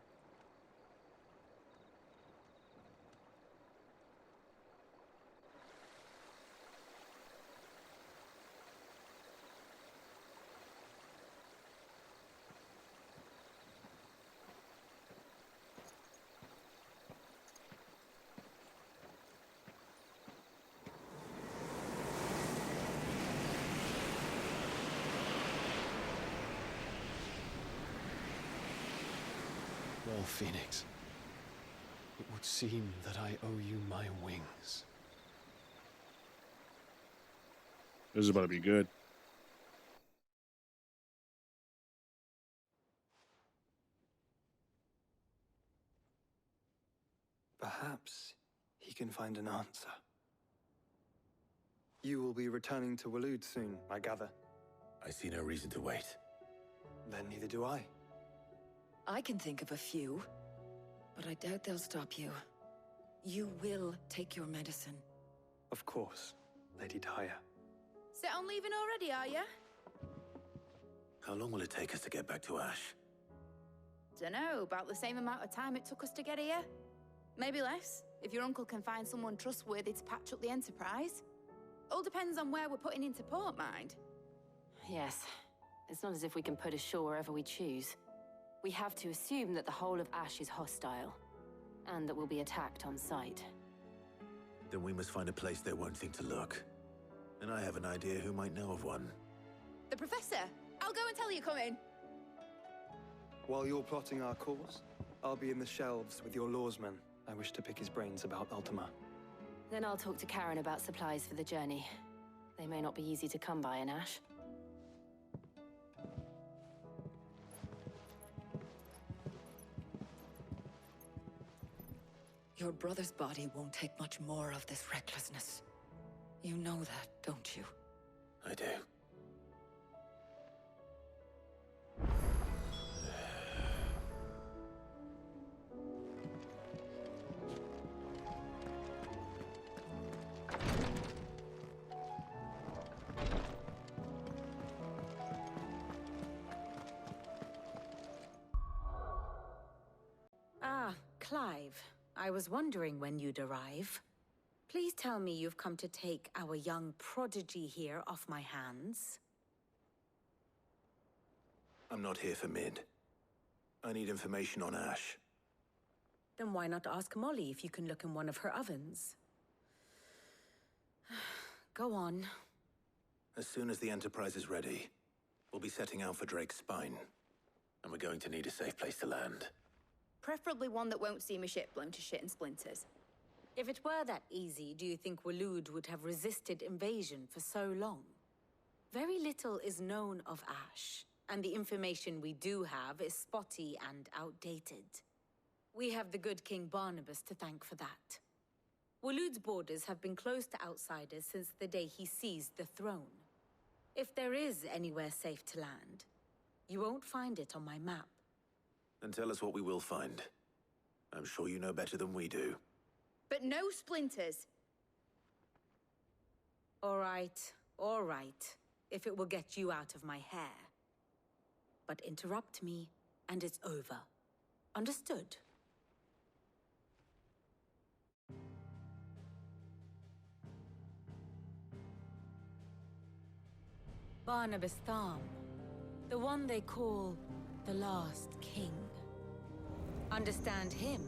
Well, Phoenix, it would seem that I owe you my wings. This is about to be good. Perhaps he can find an answer. You will be returning to Waloed soon, I gather. I see no reason to wait. Then neither do I. I can think of a few, but I doubt they'll stop you. You will take your medicine. Of course, Lady Daya. Set on leaving already, are ya? How long will it take us to get back to Ash? Dunno, about the same amount of time it took us to get here. Maybe less, if your uncle can find someone trustworthy to patch up the Enterprise. All depends on where we're putting into port, mind. Yes. It's not as if we can put ashore wherever we choose. We have to assume that the whole of Ash is hostile, and that we'll be attacked on sight. Then we must find a place they won't think to look. And I have an idea who might know of one. The Professor! I'll go and tell you come in. While you're plotting our course, I'll be in the shelves with your lawsman. I wish to pick his brains about Ultima. Then I'll talk to Karen about supplies for the journey. They may not be easy to come by in Ash. Your brother's body won't take much more of this recklessness. You know that, don't you? I do. Ah, Clive. I was wondering when you'd arrive. Please tell me you've come to take our young prodigy here off my hands. I'm not here for Mid. I need information on Ash. Then why not ask Molly if you can look in one of her ovens? Go on. As soon as the Enterprise is ready, we'll be setting out for Drake's Spine. And we're going to need a safe place to land. Preferably one that won't see my ship blown to shit and splinters. If it were that easy, do you think Waloed would have resisted invasion for so long? Very little is known of Ash, and the information we do have is spotty and outdated. We have the good King Barnabas to thank for that. Waloed's borders have been closed to outsiders since the day he seized the throne. If there is anywhere safe to land, you won't find it on my map. Then tell us what we will find. I'm sure you know better than we do. But no splinters. All right, if it will get you out of my hair. But interrupt me, and it's over. Understood? Barnabas Tham, The one they call the Last King. Understand him,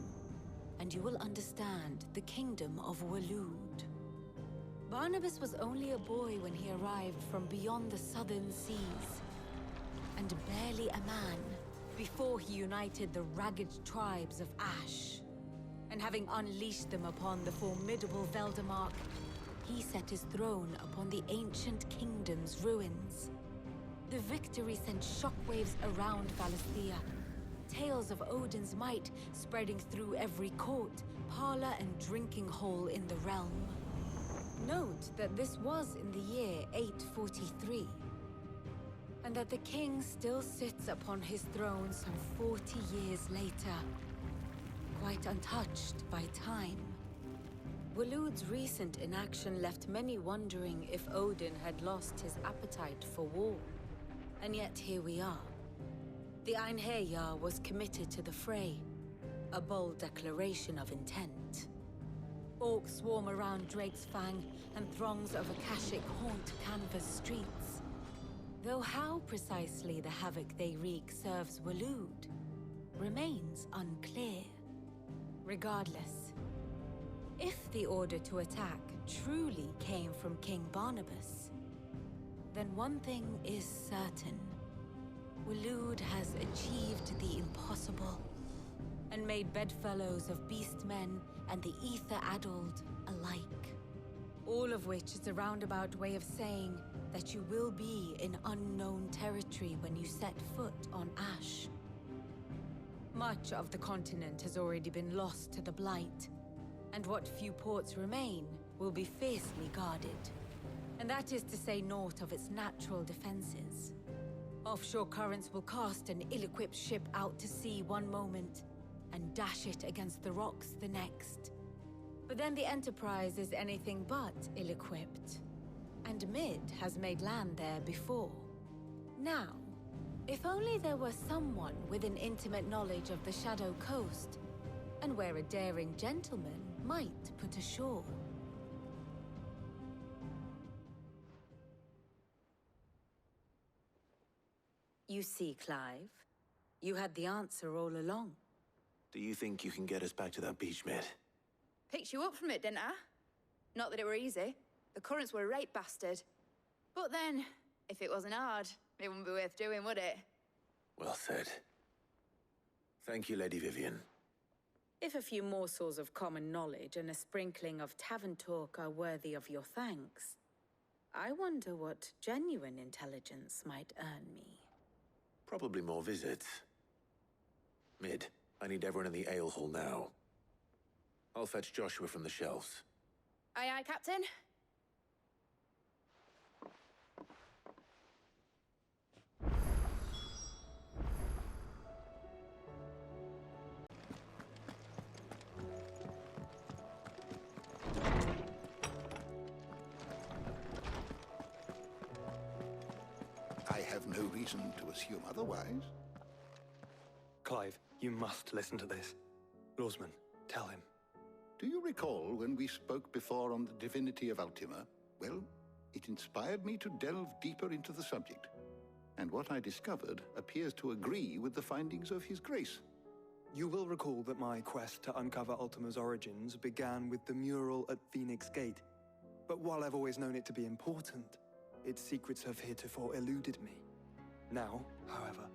and you will understand the kingdom of Waloed. Barnabas was only a boy when he arrived from beyond the southern seas, and barely a man before he united the ragged tribes of Ash. And having unleashed them upon the formidable Veldemark, he set his throne upon the ancient kingdom's ruins. The victory sent shockwaves around Valisthea, tales of Odin's might spreading through every court, parlor, and drinking hole in the realm. Note that this was in the year 843, and that the king still sits upon his throne some 40 years later, quite untouched by time. Waloed's recent inaction left many wondering if Odin had lost his appetite for war. And yet here we are. The Einherjar was committed to the fray, a bold declaration of intent. Orcs swarm around Drake's Fang, and throngs of Akashic haunt Canva's streets. Though how precisely the havoc they wreak serves Waloed remains unclear. Regardless, if the order to attack truly came from King Barnabas, then one thing is certain. Waloed has achieved the impossible, and made bedfellows of beastmen and the ether-addled alike. All of which is a roundabout way of saying that you will be in unknown territory when you set foot on Ash. Much of the continent has already been lost to the Blight, and what few ports remain will be fiercely guarded. And that is to say naught of its natural defenses. Offshore currents will cast an ill-equipped ship out to sea one moment, and dash it against the rocks the next. But then the Enterprise is anything but ill-equipped, and Mid has made land there before. Now, if only there were someone with an intimate knowledge of the Shadow Coast, and where a daring gentleman might put ashore. You see, Clive, you had the answer all along. Do you think you can get us back to that beach, Mid? Picked you up from it, didn't I? Not that it were easy. The currents were a right bastard. But then, if it wasn't hard, it wouldn't be worth doing, would it? Well said. Thank you, Lady Vivian. If a few morsels of common knowledge and a sprinkling of tavern talk are worthy of your thanks, I wonder what genuine intelligence might earn me. Probably more visits. Mid, I need everyone in the ale hall now. I'll fetch Joshua from the shelves. Aye, aye, Captain. I have no reason to assume otherwise. Clive, you must listen to this. Lawsman, tell him. Do you recall when we spoke before on the divinity of Ultima? Well, it inspired me to delve deeper into the subject. And what I discovered appears to agree with the findings of His Grace. You will recall that my quest to uncover Ultima's origins began with the mural at Phoenix Gate. But while I've always known it to be important, its secrets have heretofore eluded me. Now, however,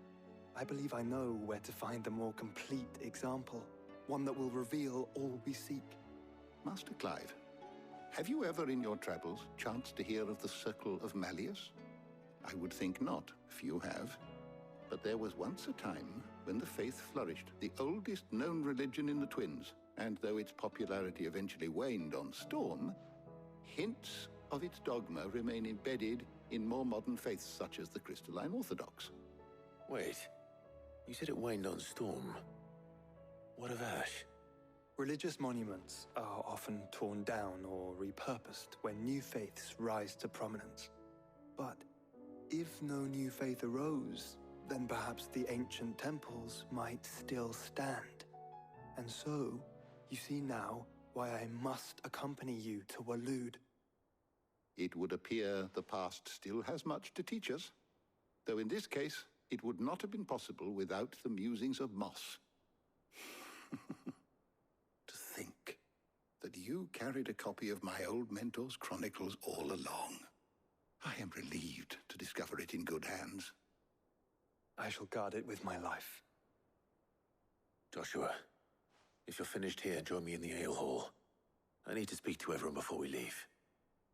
I believe I know where to find the more complete example. One that will reveal all we seek. Master Clive, have you ever in your travels chanced to hear of the Circle of Malleus? I would think not, few have. But there was once a time when the faith flourished, the oldest known religion in the Twins, and though its popularity eventually waned on Storm, hints of its dogma remain embedded in more modern faiths such as the Crystalline Orthodox. Wait, you said it waned on Storm. What of Ash? Religious monuments are often torn down or repurposed when new faiths rise to prominence. But if no new faith arose, then perhaps the ancient temples might still stand. And so, you see now why I must accompany you to Waloed. It would appear the past still has much to teach us, though in this case, It would not have been possible without the musings of Moss. To think that you carried a copy of my old mentor's chronicles all along. I am relieved to discover it in good hands. I shall guard it with my life. Joshua, if you're finished here, join me in the ale hall. I need to speak to everyone before we leave.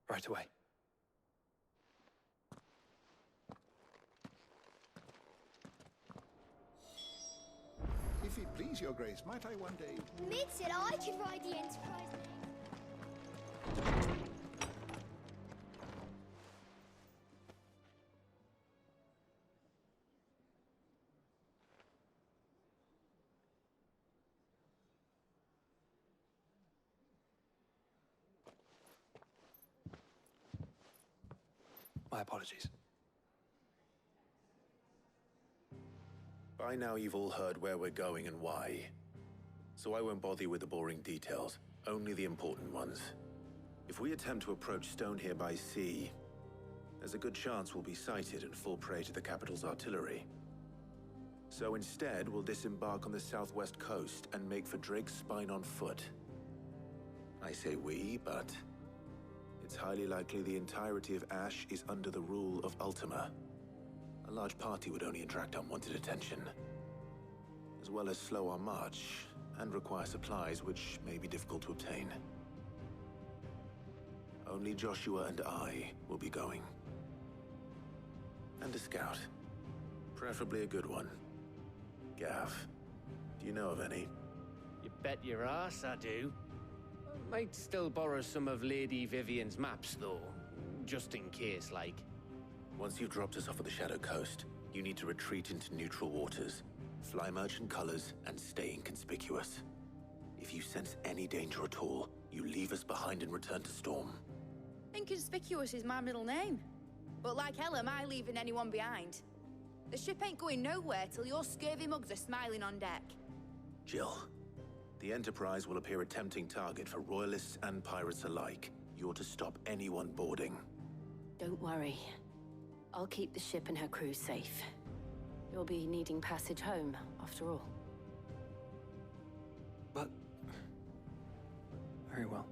Right away. If it please your grace, might I one day... Mid said I could ride the Enterprise name. My apologies. By now you've all heard where we're going and why. So I won't bother you with the boring details, only the important ones. If we attempt to approach Stone here by sea, there's a good chance we'll be sighted and fall prey to the capital's artillery. So instead, we'll disembark on the southwest coast and make for Drake's Spine on foot. I say we, but it's highly likely the entirety of Ash is under the rule of Ultima. A large party would only attract unwanted attention, as well as slow our march and require supplies which may be difficult to obtain. Only Joshua and I will be going. And a scout. Preferably a good one. Gav, do you know of any? You bet your ass I do. Might still borrow some of Lady Vivian's maps, though. Just in case, like. Once you've dropped us off at the Shadow Coast, you need to retreat into neutral waters, fly merchant colors, and stay inconspicuous. If you sense any danger at all, you leave us behind and return to Storm. Inconspicuous is my middle name. But like hell am I leaving anyone behind. The ship ain't going nowhere till your scurvy mugs are smiling on deck. Jill, the Enterprise will appear a tempting target for royalists and pirates alike. You're to stop anyone boarding. Don't worry. I'll keep the ship and her crew safe. You'll be needing passage home, after all. But... very well.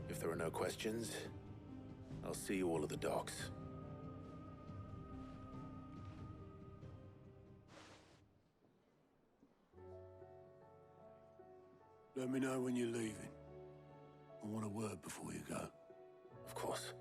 If there are no questions, I'll see you all at the docks. Let me know when you're leaving. I want a word before you go. Of course.